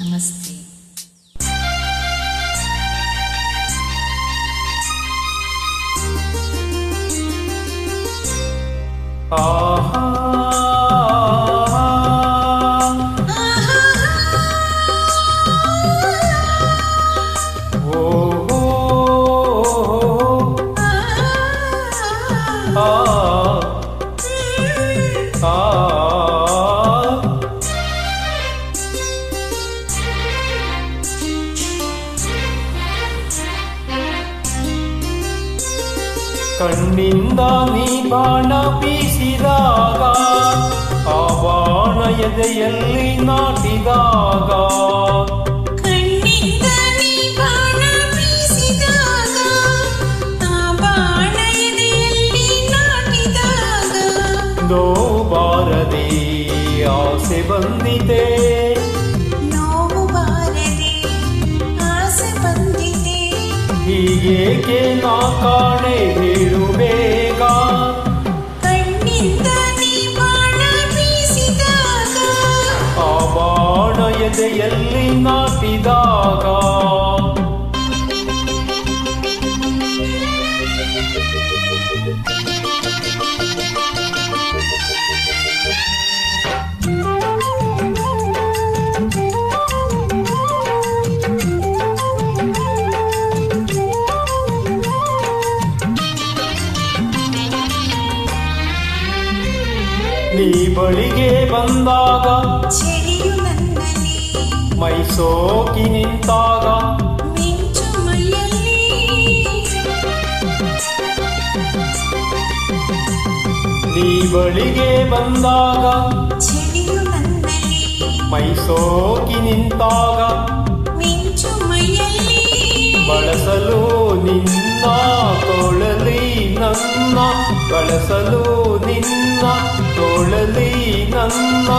ನಮಸ್ತೆ. ಕಣ್ಣಿಂದ ನೀ ಬಾಣ ಬೀಸಿದಾಗ ಆ ಬಾಣ ಎದೆಯಲ್ಲಿ ನಾಟಿದಾಗ, ಕಣ್ಣಿಂದ ನೀ ಬಾಣ ಬೀಸಿದಾಗ ಆ ಬಾಣ ಎದೆಯಲ್ಲಿ ನಾಟಿದಾಗ, ನೋವು ಬಾರದೆ ಆಸೆ ಬಂದಿದೆ, ನೋವು ಬಾರದೆ ಆಸೆ ಬಂದಿದೆ, ಹೀಗೇಕೆ ನಾ ಕಾಣೆ ಹೇಳು ಬೇಗ. ಕಣ್ಣಿಂದ ನೀ ಬಾಣ ಬೀಸಿದಾಗ ಆ ಬಾಣ ಎದೆಯಲ್ಲಿ ನಾಟಿದಾಗ, ನೀ ಬಳಿಗೆ ಬಂದಾಗ ಚಳಿಯು ನನ್ನಲ್ಲಿ ಮೈ ಸೋಕಿ ನಿಂತಾಗ, ಮಿಂಚು ಮೈಯಲ್ಲಿ ನೀ ಬಳಿಗೆ ಬಂದಾಗ ಚಳಿಯು ನನ್ನಲ್ಲಿ ಮೈ ಸೋಕಿ ನಿಂತಾಗ, ಮಿಂಚು ಮೈಯಲ್ಲಿ ಬಳಸಲು ನಿನ್ನ ತೋಳಲಿ ನನ್ನ, ಬಳಸಲು ನಿನ್ನ ತೋಳಲಿ ನನ್ನ,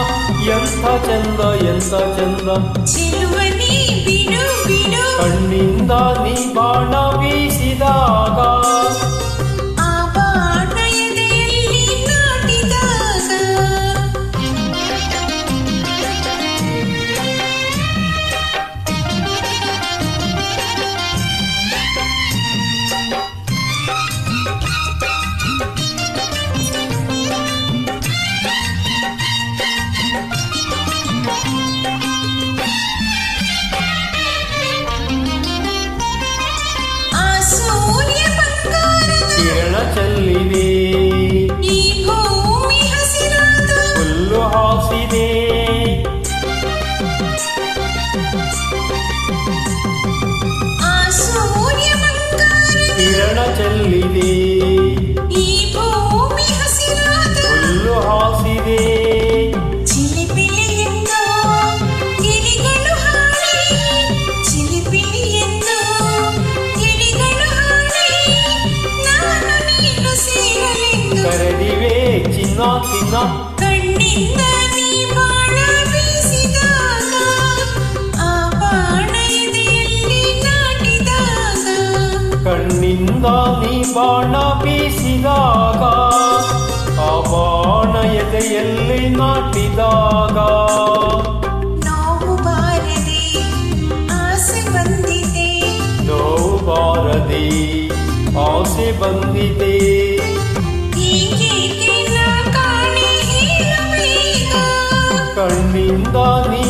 ಎಂಥ ಚಂದ ಎಂಥ ಚಂದ. ಚೆಲುವನೇ ಬಿಡು ಬಿಡು, ಕಣ್ಣಿಂದ ನೀ ಬಾಣ ಬೀಸಿದಾಗ ಆ ಬಾಣ ಎದೆಯಲ್ಲಿ ನಾಟಿದಾಗ, ಆ ಸೂರ್ಯ ಬಂಗಾರದ ಕಿರಣ ಚೆಲ್ಲಿದೆ, ಈ ಭೂಮಿ ಹಸಿರಾದ ಹುಲ್ಲು ಹಾಸಿದೆ, ಆ ಸೂರ್ಯ ಬಂಗಾರದ ಕಿರಣ ಚೆಲ್ಲಿದೆ, ಈ ಭೂಮಿ ಹಸಿರಾದ ಹುಲ್ಲು ಹಾಸಿದೆ, ಚಿಲಿಪಿಲಿಯೆಂದು ಗಿಳಿಗಳು ಹಾಡಿ, ಚಿಲಿಪಿಲಿಯೆಂದು ಗಿಳಿಗಳು ಹಾಡಿ, ನಾನು ನೀನು ಸೇರಲೆಂದು ಕರಡಿವೆ ಚಿನ್ನ ಚಿನ್ನ. ಕಣ್ಣಿಂದ ನೀ ಬಾಣ ಬೀಸಿದಾಗ ಆ ಬಾಣ ಎದೆಯಲ್ಲಿ ನಾಟಿದಾಗ, ಕಣ್ಣಿಂದ ನೀ ಬಾಣ ಬೀಸಿದಾಗ ಆ ಬಾಣ ಎದೆಯಲ್ಲಿ ನಾಟಿದಾಗ, ನೋವು ಬಾರದೆ ಆಸೆ ಬಂದಿದೆ, ನೋವು ಬಾರದೆ ಆಸೆ ಬಂದಿದೆ, ಹೀಗೇಕೆ ನಾ ಕಾಣೆ ಹೇಳು ಬೇಗ. ಕಣ್ಣಿಂದ ನೀ